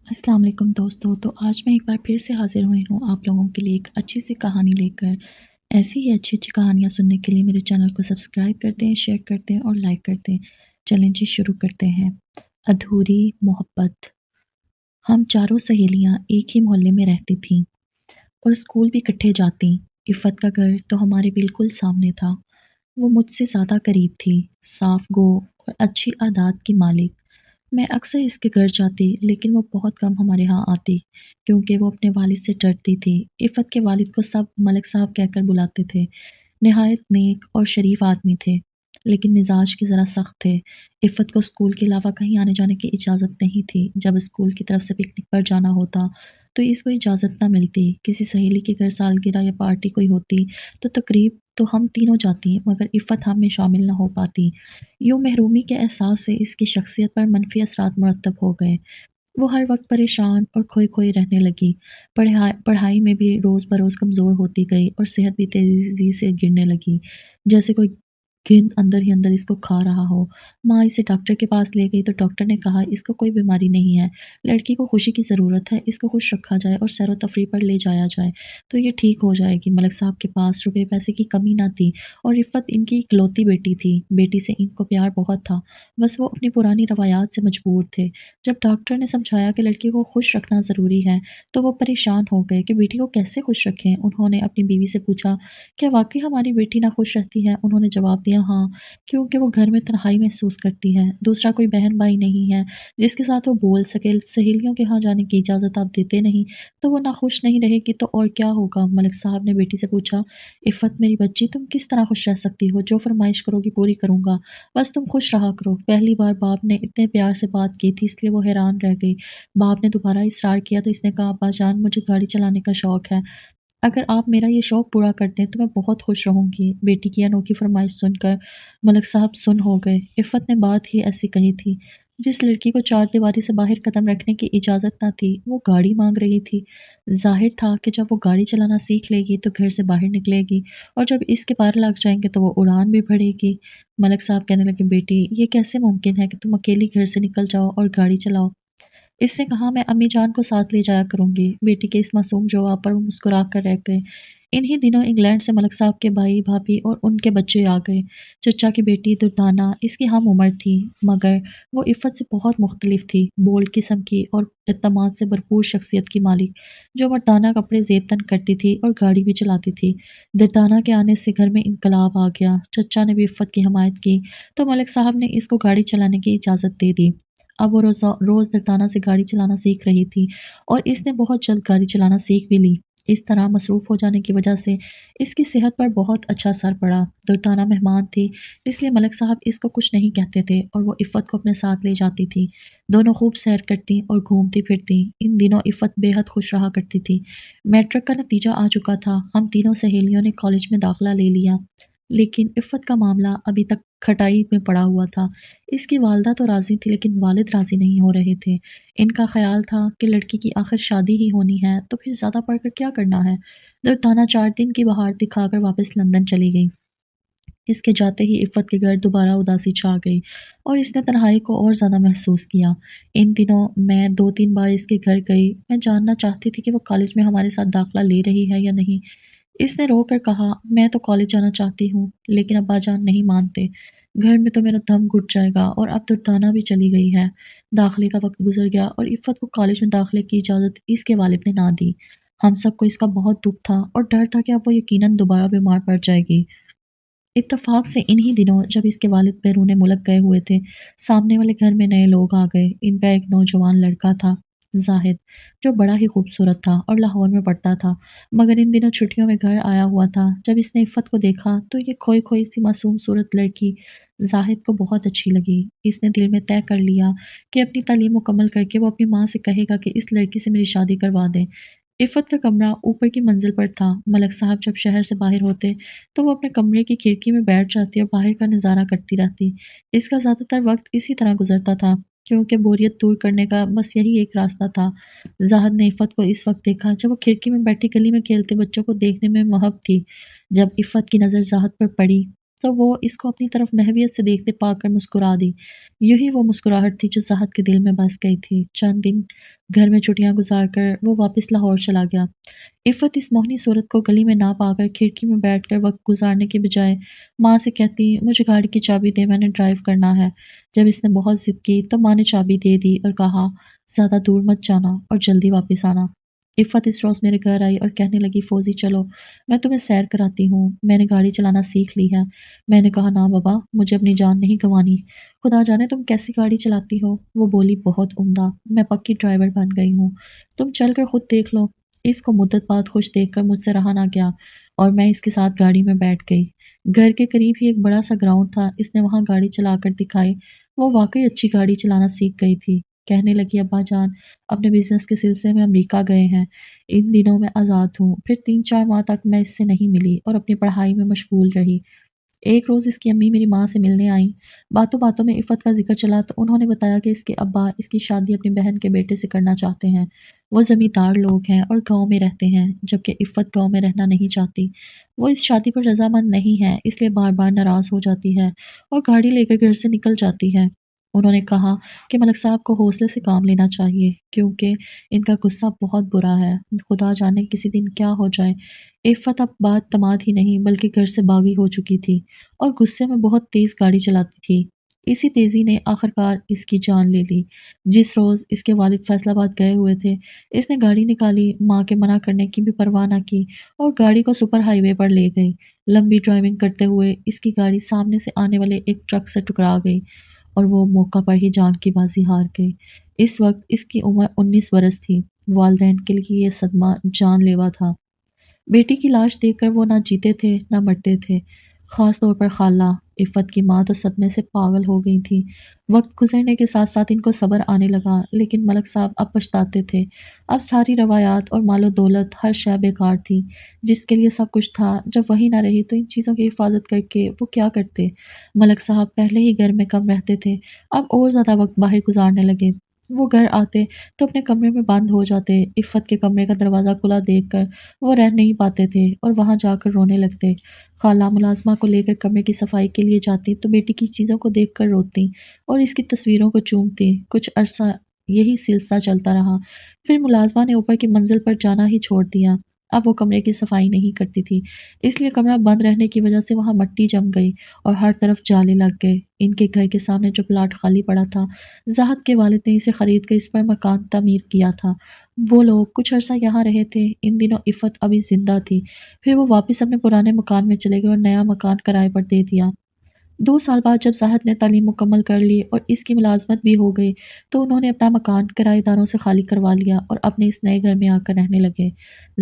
السلام علیکم دوستو، تو آج میں ایک بار پھر سے حاضر ہوئی ہوں آپ لوگوں کے لیے ایک اچھی سی کہانی لے کر۔ ایسی ہی اچھی اچھی کہانیاں سننے کے لیے میرے چینل کو سبسکرائب کرتے ہیں، شیئر کرتے ہیں اور لائک کرتے ہیں۔ چلیں جی شروع کرتے ہیں۔ ادھوری محبت۔ ہم چاروں سہیلیاں ایک ہی محلے میں رہتی تھیں اور اسکول بھی اکٹھے جاتی۔ عفت کا گھر تو ہمارے بالکل سامنے تھا۔ وہ مجھ سے زیادہ قریب تھی، صاف گو اور اچھی عادات کی مالک۔ میں اکثر اس کے گھر جاتی لیکن وہ بہت کم ہمارے ہاں آتی کیونکہ وہ اپنے والد سے ڈرتی تھی۔ عفت کے والد کو سب ملک صاحب کہہ کر بلاتے تھے۔ نہایت نیک اور شریف آدمی تھے لیکن مزاج کے ذرا سخت تھے۔ عفت کو اسکول کے علاوہ کہیں آنے جانے کی اجازت نہیں تھی۔ جب اسکول کی طرف سے پکنک پر جانا ہوتا تو اس کو اجازت نہ ملتی۔ کسی سہیلی کے گھر سالگرہ یا پارٹی کوئی ہوتی تو تقریب تو ہم تینوں جاتی مگر عفت ہم میں شامل نہ ہو پاتی۔ یوں محرومی کے احساس سے اس کی شخصیت پر منفی اثرات مرتب ہو گئے۔ وہ ہر وقت پریشان اور کھوئی کھوئی رہنے لگی۔ پڑھائی میں بھی روز بروز کمزور ہوتی گئی اور صحت بھی تیزی سے گرنے لگی، جیسے کوئی گن اندر ہی اندر اس کو کھا رہا ہو۔ ماں اسے ڈاکٹر کے پاس لے گئی تو ڈاکٹر نے کہا اس کو کوئی بیماری نہیں ہے، لڑکی کو خوشی کی ضرورت ہے، اس کو خوش رکھا جائے اور سیر و تفریح پر لے جایا جائے تو یہ ٹھیک ہو جائے گی۔ ملک صاحب کے پاس روپے پیسے کی کمی نہ تھی اور عفت ان کی اکلوتی بیٹی تھی۔ بیٹی سے ان کو پیار بہت تھا، بس وہ اپنی پرانی روایات سے مجبور تھے۔ جب ڈاکٹر نے سمجھایا کہ لڑکی کو خوش رکھنا ضروری ہے تو وہ پریشان ہو گئے کہ بیٹی کو کیسے خوش رکھیں۔ انہوں نے اپنی بیوی سے پوچھا کیا واقعی ہماری بیٹی نہ خوش رہتی ہے؟ انہوں نے جواب دیا ہاں، کیونکہ وہ گھر میں تنہائی محسوس کرتی ہے، دوسرا کوئی بہن بھائی نہیں ہے جس کے ساتھ وہ بول سکے، سہیلیوں کے ہاں جانے کی اجازت آپ دیتے نہیں تو وہ نہ خوش نہیں رہے گی تو اور کیا ہوگا؟ ملک صاحب نے بیٹی سے پوچھا عفت میری بچی، تم کس طرح خوش رہ سکتی ہو؟ جو فرمائش کرو گی پوری کروں گا، بس تم خوش رہا کرو۔ پہلی بار باپ نے اتنے پیار سے بات کی تھی اس لیے وہ حیران رہ گئی۔ باپ نے دوبارہ اصرار کیا تو اس نے کہا ابا جان مجھے گاڑی چلانے کا شوق ہے، اگر آپ میرا یہ شوق پورا کرتے ہیں تو میں بہت خوش رہوں گی۔ بیٹی کی انوکھی فرمائش سن کر ملک صاحب سن ہو گئے۔ عفت نے بات ہی ایسی کہی تھی، جس لڑکی کو چار دیواری سے باہر قدم رکھنے کی اجازت نہ تھی وہ گاڑی مانگ رہی تھی۔ ظاہر تھا کہ جب وہ گاڑی چلانا سیکھ لے گی تو گھر سے باہر نکلے گی اور جب اس کے پار لگ جائیں گے تو وہ اڑان بھی بھرے گی۔ ملک صاحب کہنے لگے بیٹی یہ کیسے ممکن ہے کہ تم اکیلی گھر سے نکل جاؤ اور گاڑی چلاؤ؟ اس نے کہا میں امی جان کو ساتھ لے جایا کروں گی۔ بیٹی کے اس معصوم جواب پر وہ مسکرا کر رہ گئے۔ انہی دنوں انگلینڈ سے ملک صاحب کے بھائی بھابھی اور ان کے بچے آ گئے۔ چچا کی بیٹی دردانہ اس کی ہم عمر تھی مگر وہ عفت سے بہت مختلف تھی، بولڈ قسم کی اور اعتماد سے بھرپور شخصیت کی مالک، جو مردانہ کپڑے زیب تن کرتی تھی اور گاڑی بھی چلاتی تھی۔ دردانہ کے آنے سے گھر میں انقلاب آ گیا۔ چچا نے بھی عفت کی حمایت کی تو ملک صاحب نے اس کو گاڑی چلانے کی اجازت دے دی۔ اب وہ روز دردانہ سے گاڑی چلانا سیکھ رہی تھی اور اس نے بہت جلد گاڑی چلانا سیکھ بھی لی۔ اس طرح مصروف ہو جانے کی وجہ سے اس کی صحت پر بہت اچھا اثر پڑا۔ دردانہ مہمان تھی اس لیے ملک صاحب اس کو کچھ نہیں کہتے تھے اور وہ عفت کو اپنے ساتھ لے جاتی تھی۔ دونوں خوب سیر کرتی اور گھومتی پھرتی۔ ان دنوں عفت بے حد خوش رہا کرتی تھی۔ میٹرک کا نتیجہ آ چکا تھا، ہم تینوں سہیلیوں نے کالج میں داخلہ لے لیا لیکن عفت کا معاملہ ابھی تک کھٹائی میں پڑا ہوا تھا۔ اس کی والدہ تو راضی تھی لیکن والد راضی نہیں ہو رہے تھے۔ ان کا خیال تھا کہ لڑکی کی آخر شادی ہی ہونی ہے تو پھر زیادہ پڑھ کر کیا کرنا ہے۔ دردانہ 4 دن کی بہار دکھا کر واپس لندن چلی گئی۔ اس کے جاتے ہی عفت کے گھر دوبارہ اداسی چھا گئی اور اس نے تنہائی کو اور زیادہ محسوس کیا۔ ان دنوں میں 2-3 بار اس کے گھر گئی۔ میں جاننا چاہتی تھی کہ وہ کالج میں ہمارے ساتھ داخلہ لے رہی ہے یا نہیں۔ اس نے رو کر کہا میں تو کالج جانا چاہتی ہوں لیکن ابا جان نہیں مانتے، گھر میں تو میرا دم گھٹ جائے گا اور اب دردانہ بھی چلی گئی ہے۔ داخلے کا وقت گزر گیا اور عفت کو کالج میں داخلے کی اجازت اس کے والد نے نہ دی۔ ہم سب کو اس کا بہت دکھ تھا اور ڈر تھا کہ اب وہ یقیناً دوبارہ بیمار پڑ جائے گی۔ اتفاق سے انہی دنوں جب اس کے والد بیرون ملک گئے ہوئے تھے، سامنے والے گھر میں نئے لوگ آ گئے۔ ان کا ایک نوجوان لڑکا تھا زاہد، جو بڑا ہی خوبصورت تھا اور لاہور میں پڑھتا تھا مگر ان دنوں چھٹیوں میں گھر آیا ہوا تھا۔ جب اس نے عفت کو دیکھا تو یہ کھوئی کھوئی سی معصوم صورت لڑکی زاہد کو بہت اچھی لگی۔ اس نے دل میں طے کر لیا کہ اپنی تعلیم مکمل کر کے وہ اپنی ماں سے کہے گا کہ اس لڑکی سے میری شادی کروا دیں۔ عفت کا کمرہ اوپر کی منزل پر تھا۔ ملک صاحب جب شہر سے باہر ہوتے تو وہ اپنے کمرے کی کھڑکی میں بیٹھ جاتی اور باہر کا نظارہ کرتی رہتی۔ اس کا زیادہ تر وقت اسی طرح گزرتا تھا کیونکہ بوریت دور کرنے کا بس یہی ایک راستہ تھا۔ زاہد نے عفت کو اس وقت دیکھا جب وہ کھڑکی میں بیٹھی گلی میں کھیلتے بچوں کو دیکھنے میں محب تھی۔ جب عفت کی نظر زاہد پر پڑی تو وہ اس کو اپنی طرف محویت سے دیکھتے پا کر مسکرا دی۔ یہی وہ مسکراہٹ تھی جو زاہد کے دل میں بس گئی تھی۔ چند دن گھر میں چھٹیاں گزار کر وہ واپس لاہور چلا گیا۔ عفت اس موہنی صورت کو گلی میں نہ پا کر کھڑکی میں بیٹھ کر وقت گزارنے کے بجائے ماں سے کہتی، مجھے گاڑی کی چابی دے، میں نے ڈرائیو کرنا ہے۔ جب اس نے بہت ضد کی تو ماں نے چابی دے دی اور کہا، زیادہ دور مت جانا اور جلدی واپس آنا۔ عفت اس روز میرے گھر آئی اور کہنے لگی، فوزی چلو میں تمہیں سیر کراتی ہوں، میں نے گاڑی چلانا سیکھ لی ہے۔ میں نے کہا، نہ بابا، مجھے اپنی جان نہیں گنوانی، خدا جانے تم کیسی گاڑی چلاتی ہو۔ وہ بولی، بہت عمدہ، میں پکی ڈرائیور بن گئی ہوں، تم چل کر خود دیکھ لو۔ اس کو مدت بعد خوش دیکھ کر مجھ سے رہا نہ گیا اور میں اس کے ساتھ گاڑی میں بیٹھ گئی۔ گھر کے قریب ہی ایک بڑا سا گراؤنڈ تھا، اس نے وہاں گاڑی چلا کر دکھائی۔ وہ واقعی اچھی گاڑی چلانا سیکھ گئی تھی۔ کہنے لگی، ابا جان اپنے بزنس کے سلسلے میں امریکہ گئے ہیں، ان دنوں میں آزاد ہوں۔ پھر 3-4 ماہ تک میں اس سے نہیں ملی اور اپنی پڑھائی میں مشغول رہی۔ ایک روز اس کی امی میری ماں سے ملنے آئیں۔ باتوں باتوں میں عفت کا ذکر چلا تو انہوں نے بتایا کہ اس کے ابا اس کی شادی اپنی بہن کے بیٹے سے کرنا چاہتے ہیں۔ وہ زمیندار لوگ ہیں اور گاؤں میں رہتے ہیں، جبکہ عفت گاؤں میں رہنا نہیں چاہتی۔ وہ اس شادی پر رضامند نہیں ہے، اس لیے بار بار ناراض ہو جاتی ہے اور گاڑی لے کر گھر سے نکل جاتی ہے۔ انہوں نے کہا کہ ملک صاحب کو حوصلے سے کام لینا چاہیے، کیونکہ ان کا غصہ بہت برا ہے، خدا جانے کسی دن کیا ہو جائے۔ عفت اب بات تماد ہی نہیں بلکہ گھر سے باغی ہو چکی تھی اور غصے میں بہت تیز گاڑی چلاتی تھی۔ اسی تیزی نے آخرکار اس کی جان لے لی۔ جس روز اس کے والد فیصل آباد گئے ہوئے تھے، اس نے گاڑی نکالی، ماں کے منع کرنے کی بھی پرواہ نہ کی اور گاڑی کو سپر ہائی وے پر لے گئی۔ لمبی ڈرائیونگ کرتے ہوئے اس کی گاڑی سامنے سے آنے والے ایک ٹرک سے ٹکرا گئی اور وہ موقع پر ہی جان کی بازی ہار گئی۔ اس وقت اس کی عمر 19 برس تھی۔ والدین کے لیے یہ صدمہ جان لیوا تھا۔ بیٹی کی لاش دیکھ کر وہ نہ جیتے تھے نہ مرتے تھے۔ خاص طور پر خالہ عفت کی ماں تو صدمے سے پاگل ہو گئی تھی۔ وقت گزرنے کے ساتھ ساتھ ان کو صبر آنے لگا، لیکن ملک صاحب اب پچھتاتے تھے۔ اب ساری روایات اور مال و دولت ہر شے بیکار تھی۔ جس کے لیے سب کچھ تھا، جب وہی نہ رہی تو ان چیزوں کی حفاظت کر کے وہ کیا کرتے۔ ملک صاحب پہلے ہی گھر میں کم رہتے تھے، اب اور زیادہ وقت باہر گزارنے لگے۔ وہ گھر آتے تو اپنے کمرے میں بند ہو جاتے۔ عفت کے کمرے کا دروازہ کھلا دیکھ کر وہ رہ نہیں پاتے تھے اور وہاں جا کر رونے لگتے۔ خالہ ملازمہ کو لے کر کمرے کی صفائی کے لیے جاتی تو بیٹی کی چیزوں کو دیکھ کر روتی اور اس کی تصویروں کو چومتی۔ کچھ عرصہ یہی سلسلہ چلتا رہا، پھر ملازمہ نے اوپر کی منزل پر جانا ہی چھوڑ دیا۔ اب وہ کمرے کی صفائی نہیں کرتی تھی، اس لیے کمرہ بند رہنے کی وجہ سے وہاں مٹی جم گئی اور ہر طرف جالے لگ گئے۔ ان کے گھر کے سامنے جو پلاٹ خالی پڑا تھا، زاہد کے والد نے اسے خرید کر اس پر مکان تعمیر کیا تھا۔ وہ لوگ کچھ عرصہ یہاں رہے تھے۔ ان دنوں عفت ابھی زندہ تھی۔ پھر وہ واپس اپنے پرانے مکان میں چلے گئے اور نیا مکان کرائے پر دے دیا۔ 2 سال بعد جب زاہد نے تعلیم مکمل کر لی اور اس کی ملازمت بھی ہو گئی تو انہوں نے اپنا مکان کرایہ داروں سے خالی کروا لیا اور اپنے اس نئے گھر میں آ کر رہنے لگے۔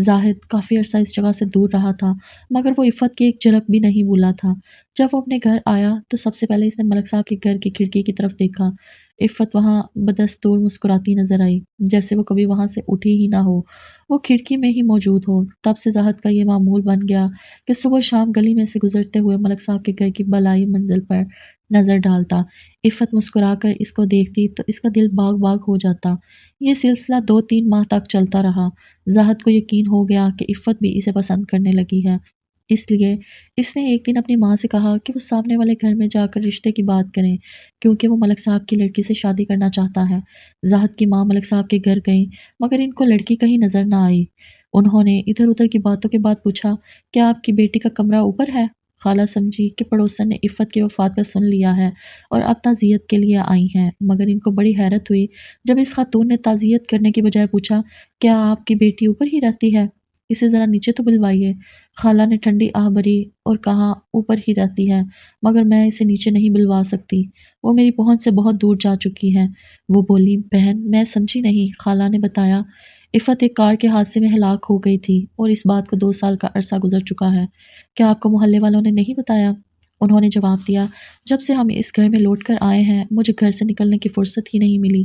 زاہد کافی عرصہ اس جگہ سے دور رہا تھا، مگر وہ عفت کی ایک جھلک بھی نہیں بھولا تھا۔ جب وہ اپنے گھر آیا تو سب سے پہلے اس نے ملک صاحب کے گھر کی کھڑکی کی طرف دیکھا۔ عفت وہاں بدستور مسکراتی نظر آئی، جیسے وہ کبھی وہاں سے اٹھی ہی نہ ہو، وہ کھڑکی میں ہی موجود ہو۔ تب سے زاہد کا یہ معمول بن گیا کہ صبح شام گلی میں سے گزرتے ہوئے ملک صاحب کے گھر کی بالائی منزل پر نظر ڈالتا۔ عفت مسکرا کر اس کو دیکھتی تو اس کا دل باغ باغ ہو جاتا۔ یہ سلسلہ 2-3 ماہ تک چلتا رہا۔ زاہد کو یقین ہو گیا کہ عفت بھی اسے پسند کرنے لگی ہے، اس لیے اس نے ایک دن اپنی ماں سے کہا کہ وہ سامنے والے گھر میں جا کر رشتے کی بات کریں، کیونکہ وہ ملک صاحب کی لڑکی سے شادی کرنا چاہتا ہے۔ زاہد کی ماں ملک صاحب کے گھر گئیں، مگر ان کو لڑکی کہیں نظر نہ آئی۔ انہوں نے ادھر ادھر کی باتوں کے بعد پوچھا، کیا آپ کی بیٹی کا کمرہ اوپر ہے؟ خالہ سمجھی کہ پڑوسن نے عفت کی وفات کا سن لیا ہے اور اب تعزیت کے لیے آئی ہیں، مگر ان کو بڑی حیرت ہوئی جب اس خاتون نے تعزیت کرنے کے بجائے پوچھا، کیا آپ کی بیٹی اوپر ہی رہتی ہے؟ اسے ذرا نیچے تو بلوائیے۔ خالہ نے ٹھنڈی آہ بھری اور کہا، اوپر ہی رہتی ہے، مگر میں اسے نیچے نہیں بلوا سکتی، وہ میری پہنچ سے بہت دور جا چکی ہے۔ وہ بولی، بہن میں سمجھی نہیں۔ خالہ نے بتایا، عفت ایک کار کے حادثے میں ہلاک ہو گئی تھی اور اس بات کو 2 سال کا عرصہ گزر چکا ہے۔ کیا آپ کو محلے والوں نے نہیں بتایا؟ انہوں نے جواب دیا، جب سے ہم اس گھر میں لوٹ کر آئے ہیں مجھے گھر سے نکلنے کی فرصت ہی نہیں ملی۔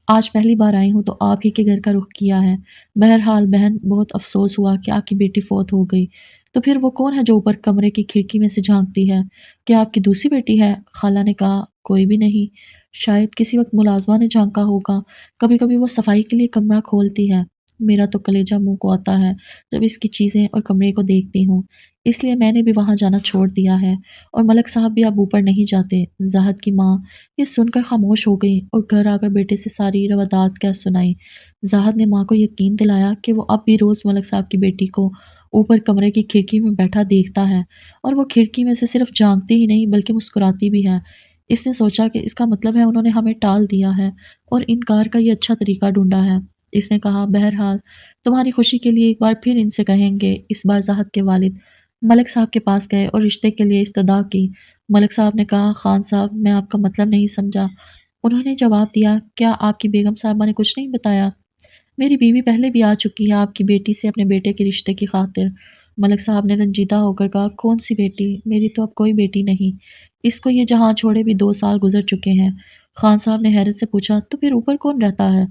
آج پہلی بار آئی ہوں تو آپ ہی کے گھر کا رخ کیا ہے۔ بہرحال بہن بہت افسوس ہوا کہ آپ کی بیٹی فوت ہو گئی۔ تو پھر وہ کون ہے جو اوپر کمرے کی کھڑکی میں سے جھانکتی ہے؟ کیا آپ کی دوسری بیٹی ہے؟ خالہ نے کہا، کوئی بھی نہیں، شاید کسی وقت ملازمہ نے جھانکا ہوگا، کبھی کبھی وہ صفائی کے لیے کمرہ کھولتی ہے۔ میرا تو کلیجہ منہ کو آتا ہے جب اس کی چیزیں اور کمرے کو دیکھتی ہوں۔ اس لیے میں نے بھی وہاں جانا چھوڑ دیا ہے، اور ملک صاحب بھی اب اوپر نہیں جاتے۔ زاہد کی ماں یہ سن کر خاموش ہو گئی اور گھر آ کر بیٹے سے ساری روادات کہہ سنائی۔ زاہد نے ماں کو یقین دلایا کہ وہ اب بھی روز ملک صاحب کی بیٹی کو اوپر کمرے کی کھڑکی میں بیٹھا دیکھتا ہے، اور وہ کھڑکی میں سے صرف جھانکتی ہی نہیں بلکہ مسکراتی بھی ہے۔ اس نے سوچا کہ اس کا مطلب ہے انہوں نے ہمیں ٹال دیا ہے اور انکار کا یہ اچھا طریقہ ڈھونڈا ہے۔ اس نے کہا، بہرحال تمہاری خوشی کے لیے ایک بار پھر ان سے کہیں گے۔ اس بار زاہد کے والد ملک صاحب کے پاس گئے اور رشتے کے لیے استدعا کی۔ ملک صاحب نے کہا، خان صاحب میں آپ کا مطلب نہیں سمجھا۔ انہوں نے جواب دیا، کیا آپ کی بیگم صاحبہ نے کچھ نہیں بتایا؟ میری بیوی پہلے بھی آ چکی ہے آپ کی بیٹی سے اپنے بیٹے کے رشتے کی خاطر۔ ملک صاحب نے رنجیدہ ہو کر کہا، کون سی بیٹی؟ میری تو اب کوئی بیٹی نہیں، اس کو یہ جہاں چھوڑے بھی 2 سال گزر چکے ہیں۔ خان صاحب نے حیرت سے پوچھا، تو پھر اوپر کون رہتا ہے؟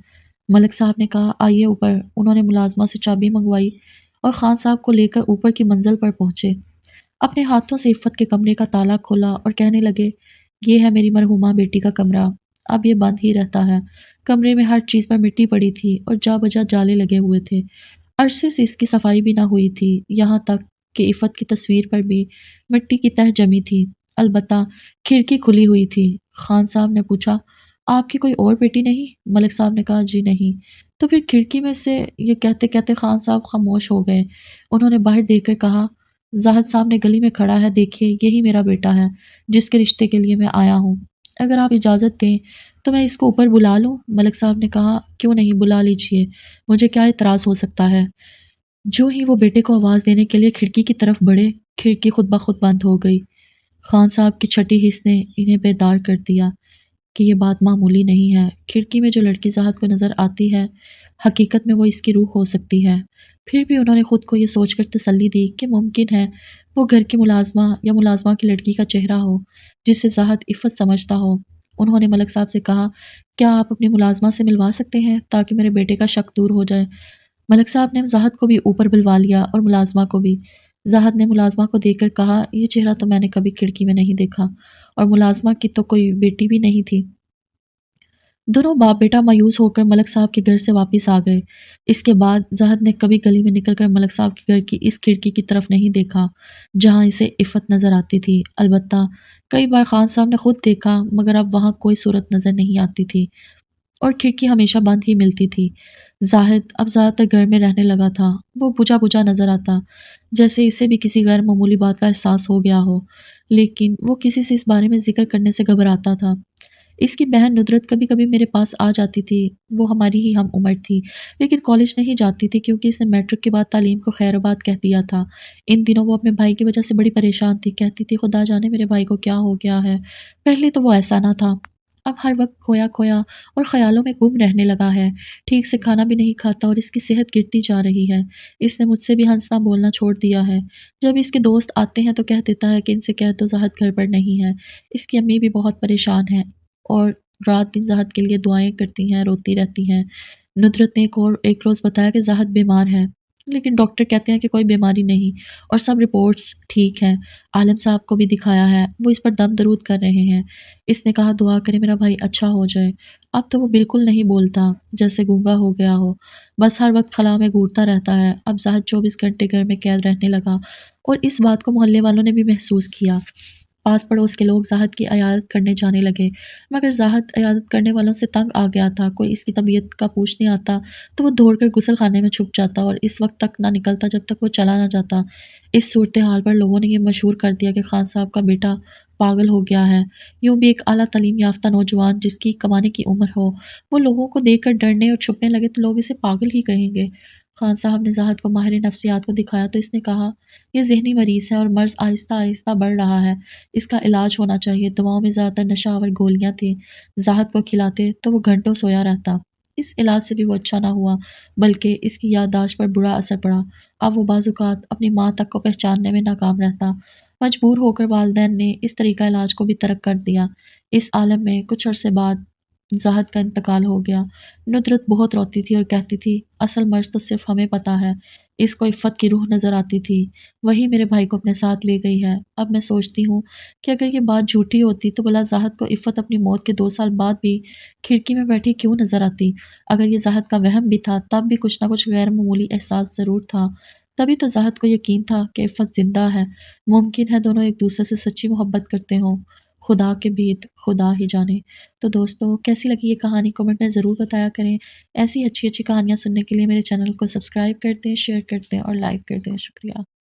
ملک صاحب نے کہا، آئیے اوپر۔ انہوں نے ملازمہ سے چابی منگوائی اور خان صاحب کو لے کر اوپر کی منزل پر پہنچے۔ اپنے ہاتھوں سے عفت کے کمرے کا تالا کھولا اور کہنے لگے، یہ ہے میری مرحومہ بیٹی کا کمرہ، اب یہ بند ہی رہتا ہے۔ کمرے میں ہر چیز پر مٹی پڑی تھی اور جا بجا جالے لگے ہوئے تھے۔ عرصے سے اس کی صفائی بھی نہ ہوئی تھی، یہاں تک کہ عفت کی تصویر پر بھی مٹی کی تہ جمی تھی۔ البتہ کھڑکی کھلی ہوئی تھی۔ خان صاحب نے پوچھا، آپ کی کوئی اور بیٹی نہیں؟ ملک صاحب نے کہا، جی نہیں۔ تو پھر کھڑکی میں سے یہ کہتے کہتے خان صاحب خاموش ہو گئے۔ انہوں نے باہر دیکھ کر کہا، زاہد صاحب نے گلی میں کھڑا ہے، دیکھیے یہی میرا بیٹا ہے جس کے رشتے کے لیے میں آیا ہوں۔ اگر آپ اجازت دیں تو میں اس کو اوپر بلا لوں؟ ملک صاحب نے کہا، کیوں نہیں، بلا لیجئے، مجھے کیا اعتراض ہو سکتا ہے۔ جو ہی وہ بیٹے کو آواز دینے کے لیے کھڑکی کی طرف بڑھے، کھڑکی خود بخود بند ہو گئی۔ خان صاحب کی چھٹی حس نے انہیں بیدار کر دیا کہ یہ بات معمولی نہیں ہے۔ کھڑکی میں جو لڑکی زاہد کو نظر آتی ہے، حقیقت میں وہ اس کی روح ہو سکتی ہے۔ پھر بھی انہوں نے خود کو یہ سوچ کر تسلی دی کہ ممکن ہے وہ گھر کی ملازمہ یا ملازمہ کی لڑکی کا چہرہ ہو جسے زاہد عفت سمجھتا ہو۔ انہوں نے ملک صاحب سے کہا، کیا آپ اپنی ملازمہ سے ملوا سکتے ہیں تاکہ میرے بیٹے کا شک دور ہو جائے؟ ملک صاحب نے زاہد کو بھی اوپر بلوا لیا اور ملازمہ کو بھی۔ زاہد نے ملازمہ کو دیکھ کر کہا، یہ چہرہ تو میں نے کبھی کھڑکی میں نہیں دیکھا، اور ملازمہ کی تو کوئی بیٹی بھی نہیں تھی۔ دونوں باپ بیٹا مایوس ہو کر ملک صاحب کے گھر سے واپس آ گئے۔ اس کے بعد زاہد نے کبھی گلی میں نکل کر ملک صاحب کے گھر کی اس کھڑکی کی طرف نہیں دیکھا جہاں اسے عفت نظر آتی تھی۔ البتہ کئی بار خان صاحب نے خود دیکھا، مگر اب وہاں کوئی صورت نظر نہیں آتی تھی اور کھڑکی ہمیشہ بند ہی ملتی تھی۔ زاہد اب زیادہ تر گھر میں رہنے لگا تھا۔ وہ بجھا بجھا نظر آتا، جیسے اسے بھی کسی غیر معمولی بات کا احساس ہو گیا ہو، لیکن وہ کسی سے اس بارے میں ذکر کرنے سے گھبراتا تھا۔ اس کی بہن ندرت کبھی کبھی میرے پاس آ جاتی تھی، وہ ہماری ہی ہم عمر تھی، لیکن کالج نہیں جاتی تھی کیونکہ اس نے میٹرک کے بعد تعلیم کو خیر آباد کہہ دیا تھا۔ ان دنوں وہ اپنے بھائی کی وجہ سے بڑی پریشان تھی، کہتی تھی خدا جانے میرے بھائی کو کیا ہو گیا ہے، پہلے تو وہ ایسا نہ تھا، اب ہر وقت کھویا کھویا اور خیالوں میں گم رہنے لگا ہے، ٹھیک سے کھانا بھی نہیں کھاتا اور اس کی صحت گرتی جا رہی ہے۔ اس نے مجھ سے بھی ہنسنا بولنا چھوڑ دیا ہے، جب اس کے دوست آتے ہیں تو کہہ دیتا ہے کہ ان سے کہہ دو زاہد گھر پر نہیں ہے۔ اس کی امی بھی بہت پریشان ہے اور رات دن زاہد کے لیے دعائیں کرتی ہیں، روتی رہتی ہیں۔ ندرت نے ایک روز بتایا کہ زاہد بیمار ہے، لیکن ڈاکٹر کہتے ہیں کہ کوئی بیماری نہیں اور سب رپورٹس ٹھیک ہیں۔ عالم صاحب کو بھی دکھایا ہے، وہ اس پر دم درود کر رہے ہیں۔ اس نے کہا، دعا کرے میرا بھائی اچھا ہو جائے۔ اب تو وہ بالکل نہیں بولتا، جیسے گونگا ہو گیا ہو، بس ہر وقت خلا میں گھورتا رہتا ہے۔ اب زاہد 24 گھنٹے گھر میں قید رہنے لگا اور اس بات کو محلے والوں نے بھی محسوس کیا۔ پاس پڑوس کے لوگ زاہد کی عیادت کرنے جانے لگے، مگر زاہد عیادت کرنے والوں سے تنگ آ گیا تھا۔ کوئی اس کی طبیعت کا پوچھنے آتا تو وہ دوڑ کر غسل خانے میں چھپ جاتا اور اس وقت تک نہ نکلتا جب تک وہ چلا نہ جاتا۔ اس صورتحال پر لوگوں نے یہ مشہور کر دیا کہ خان صاحب کا بیٹا پاگل ہو گیا ہے۔ یوں بھی ایک اعلیٰ تعلیم یافتہ نوجوان جس کی کمانے کی عمر ہو، وہ لوگوں کو دیکھ کر ڈرنے اور چھپنے لگے تو لوگ اسے پاگل ہی کہیں گے۔ خان صاحب نے زاہد کو ماہر نفسیات کو دکھایا تو اس نے کہا، یہ ذہنی مریض ہے اور مرض آہستہ آہستہ بڑھ رہا ہے، اس کا علاج ہونا چاہیے۔ دواؤں میں زیادہ تر نشہ آور گولیاں تھیں، زاہد کو کھلاتے تو وہ گھنٹوں سویا رہتا۔ اس علاج سے بھی وہ اچھا نہ ہوا بلکہ اس کی یادداشت پر برا اثر پڑا۔ اب وہ بعض اوقات اپنی ماں تک کو پہچاننے میں ناکام رہتا۔ مجبور ہو کر والدین نے اس طریقہ علاج کو بھی ترک کر دیا۔ اس عالم میں کچھ عرصے بعد زاہد کا انتقال ہو گیا۔ ندرت بہت روتی تھی اور کہتی تھی، اصل مرض تو صرف ہمیں پتہ ہے، اس کو عفت کی روح نظر آتی تھی، وہی میرے بھائی کو اپنے ساتھ لے گئی ہے۔ اب میں سوچتی ہوں کہ اگر یہ بات جھوٹی ہوتی تو بھلا زاہد کو عفت اپنی موت کے 2 سال بعد بھی کھڑکی میں بیٹھی کیوں نظر آتی؟ اگر یہ زاہد کا وہم بھی تھا تب بھی کچھ نہ کچھ غیر معمولی احساس ضرور تھا۔ تبھی تو زاہد کو یقین تھا کہ عفت زندہ ہے، ممکن ہے دونوں ایک دوسرے سے سچی محبت کرتے ہوں، خدا کے بھید خدا ہی جانے۔ تو دوستو کیسی لگی یہ کہانی کمنٹ میں ضرور بتایا کریں۔ ایسی اچھی اچھی کہانیاں سننے کے لیے میرے چینل کو سبسکرائب کر دیں، شیئر کر دیں اور لائک کر دیں۔ شکریہ۔